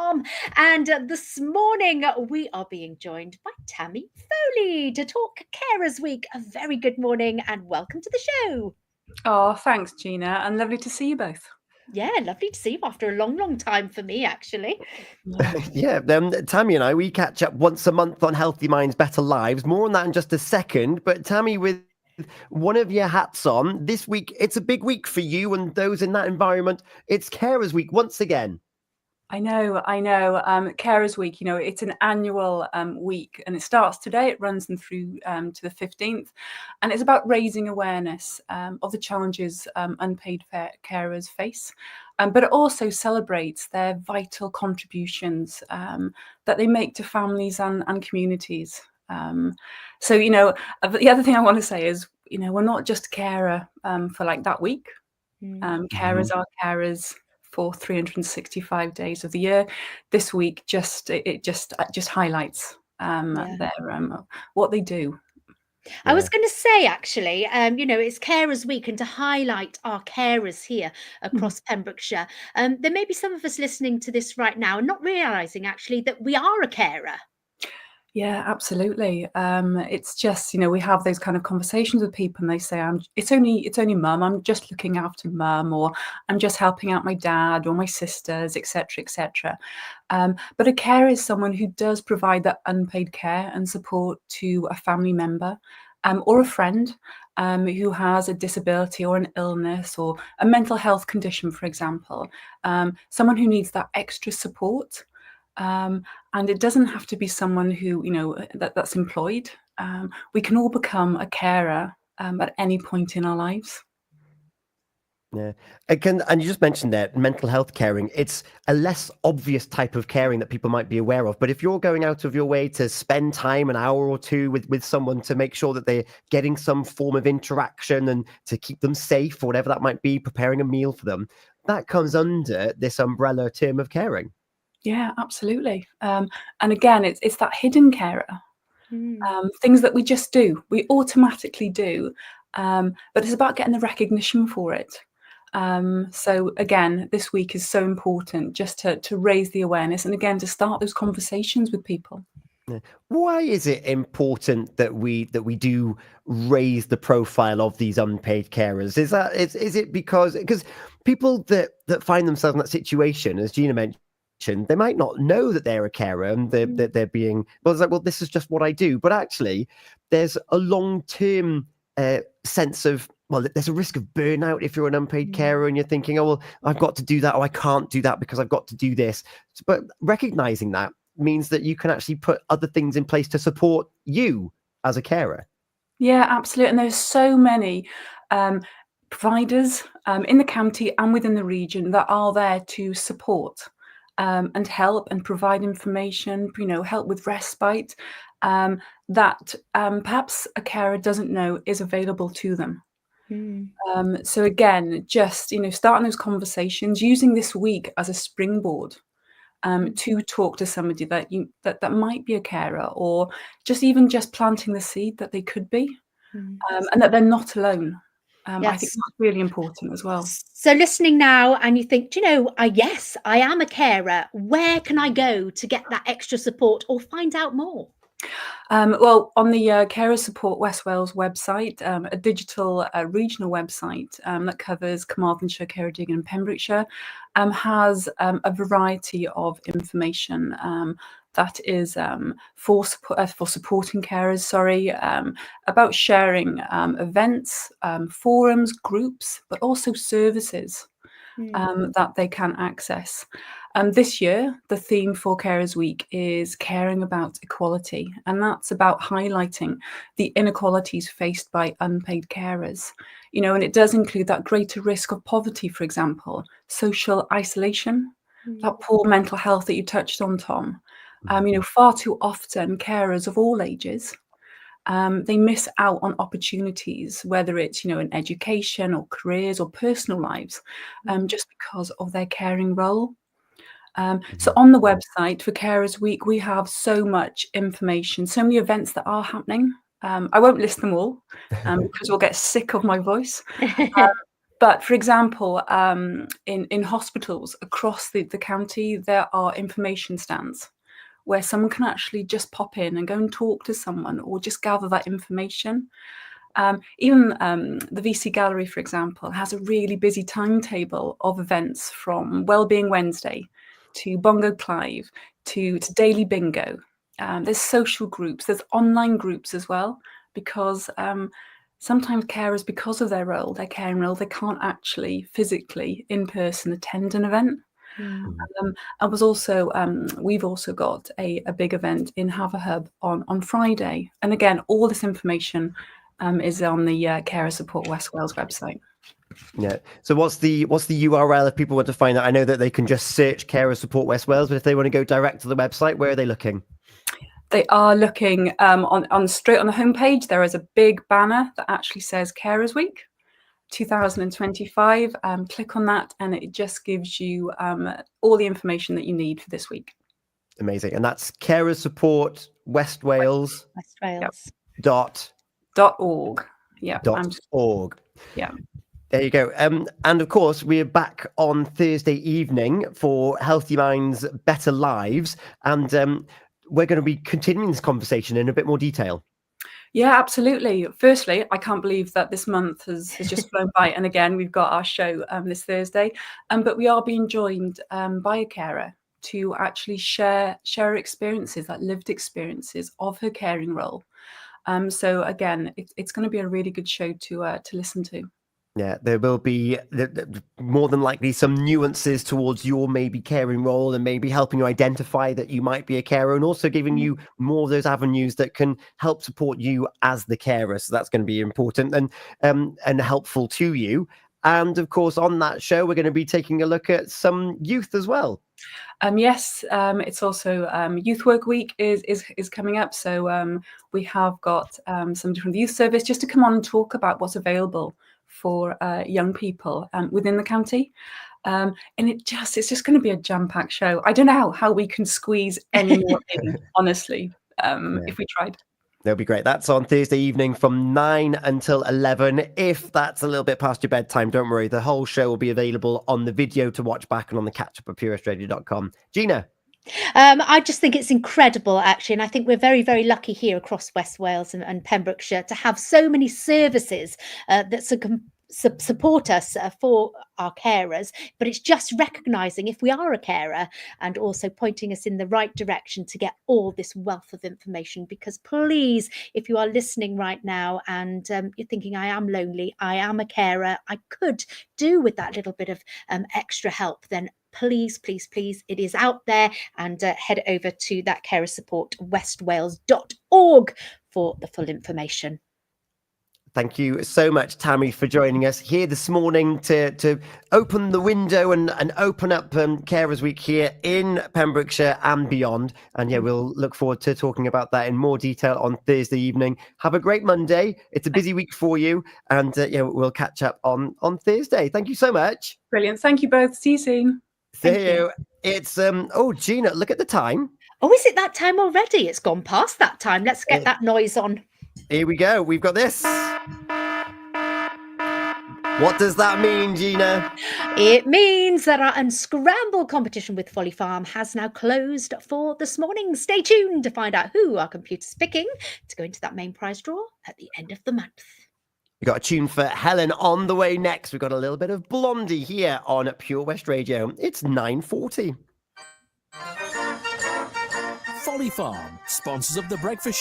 Tom. And this morning we are being joined by Tammy Foley to talk Carers Week. A very good morning and welcome to the show. Oh, thanks, Gina, and lovely to see you both. Yeah, lovely to see you after a long time for me, actually. Yeah, Tammy and I, we catch up once a month on Healthy Minds, Better Lives. More on that in just a second. But Tammy, with one of your hats on, this week, it's a big week for you and those in that environment. It's Carers Week once again. I know. Carers Week, it's an annual week, and it starts today. It runs them through to the 15th, and it's about raising awareness of the challenges unpaid carers face, but it also celebrates their vital contributions that they make to families and communities. So, the other thing I want to say is, we're not just a carer for like that week. Carers are carers for 365 days of the year. This week just highlights what they do. I was going to say, actually, it's Carers Week, and to highlight our carers here across Pembrokeshire, there may be some of us listening to this right now and not realising actually that we are a carer. Yeah, absolutely. It's just, we have those kind of conversations with people and they say, it's only mum, I'm just looking after mum, or I'm just helping out my dad or my sisters, etc., etc. But a carer is someone who does provide that unpaid care and support to a family member or a friend who has a disability or an illness or a mental health condition, for example, someone who needs that extra support. And it doesn't have to be someone who, that's employed. We can all become a carer at any point in our lives. Yeah, and you just mentioned that mental health caring, it's a less obvious type of caring that people might be aware of. But if you're going out of your way to spend time, an hour or two with someone to make sure that they're getting some form of interaction and to keep them safe or whatever that might be, preparing a meal for them, that comes under this umbrella term of caring. Yeah, absolutely. And again, it's that hidden carer, things that we just do, we automatically do, but it's about getting the recognition for it. So again, this week is so important just to raise the awareness and again to start those conversations with people. Why is it important that we do raise the profile of these unpaid carers? Is it because people that find themselves in that situation, as Gina mentioned, they might not know that they're a carer and they're being, well, it's like, well, this is just what I do. But actually, there's a long-term sense of, well, there's a risk of burnout if you're an unpaid carer and you're thinking, oh, well, I've got to do that, or I can't do that because I've got to do this. But recognizing that means that you can actually put other things in place to support you as a carer. Yeah, absolutely. And there's so many providers in the county and within the region that are there to support and help and provide information, help with respite that perhaps a carer doesn't know is available to them. So again, just starting those conversations, using this week as a springboard to talk to somebody that might be a carer, or just planting the seed that they could be, and that they're not alone. I think that's really important as well. So listening now and you think, yes, I am a carer. Where can I go to get that extra support or find out more? Well, on the Carer Support West Wales website, a digital regional website that covers Carmarthenshire, Ceredigion and Pembrokeshire, has a variety of information that is for supporting carers, about sharing events, forums, groups, but also services that they can access. This year, the theme for Carers Week is caring about equality, and that's about highlighting the inequalities faced by unpaid carers. And it does include that greater risk of poverty, for example, social isolation, that poor mental health that you touched on, Tom. Far too often, carers of all ages, they miss out on opportunities, whether it's, in education or careers or personal lives, just because of their caring role. So on the website for Carers Week, we have so much information, so many events that are happening. I won't list them all because we'll get sick of my voice. But for example, in hospitals across the county, there are information stands where someone can actually just pop in and go and talk to someone or just gather that information. Even the VC Gallery, for example, has a really busy timetable of events from Wellbeing Wednesday to Bongo Clive to Daily Bingo. There's social groups, there's online groups as well, because sometimes carers, because of their role, their caring role, they can't actually physically in person attend an event. We've also got a big event in Haverhub on Friday, and again, all this information is on the Carer Support West Wales website. Yeah. So what's the URL if people want to find out? I know that they can just search Carer Support West Wales, but if they want to go direct to the website, where are they looking? They are looking on straight on the homepage. There is a big banner that actually says Carers Week 2025. Click on that, and it just gives you all the information that you need for this week. Amazing. And that's Carer Support West Wales. West Wales. .org. Yeah. .org. Yeah. There you go. And of course, we're back on Thursday evening for Healthy Minds, Better Lives. And we're going to be continuing this conversation in a bit more detail. Yeah, absolutely. Firstly, I can't believe that this month has just flown by. And again, we've got our show this Thursday. But we are being joined by a carer to actually share experiences, like lived experiences of her caring role. So again, it's going to be a really good show to listen to. Yeah, there will be more than likely some nuances towards your maybe caring role and maybe helping you identify that you might be a carer, and also giving you more of those avenues that can help support you as the carer. So that's going to be important and helpful to you. And of course, on that show, we're going to be taking a look at some youth as well. Yes, it's also Youth Work Week is coming up. So we have got somebody from the youth service just to come on and talk about what's available for young people within the county. And it's just going to be a jam-packed show. I don't know how we can squeeze any more in, honestly, if we tried. That'll be great. That's on Thursday evening from 9 until 11. If that's a little bit past your bedtime, don't worry. The whole show will be available on the video to watch back and on the catch-up at purewestradio.com. Gina? I just think it's incredible, actually. And I think we're very, very lucky here across West Wales and Pembrokeshire to have so many services that support us for our carers. But it's just recognising if we are a carer and also pointing us in the right direction to get all this wealth of information. Because please, if you are listening right now and you're thinking, I am lonely, I am a carer, I could do with that little bit of extra help, then please, it is out there, and head over to that carer support westwales.org for the full information. Thank you so much, Tammy, for joining us here this morning to open the window and open up Carers Week here in Pembrokeshire and beyond. And yeah, we'll look forward to talking about that in more detail on Thursday evening. Have a great Monday. It's a busy week for you, and we'll catch up on Thursday. Thank you so much. Brilliant. Thank you both. See you soon. See you. It's Gina, look at the time. Oh, is it that time already? It's gone past that time. Let's get that noise on. Here we go. We've got this. What does that mean, Gina? It means that our Unscramble competition with Folly Farm has now closed for this morning. Stay tuned to find out who our computer's picking to go into that main prize draw at the end of the month. We've got a tune for Helen on the way next. We've got a little bit of Blondie here on Pure West Radio. It's 9:40. Folly Farm, sponsors of The Breakfast Show.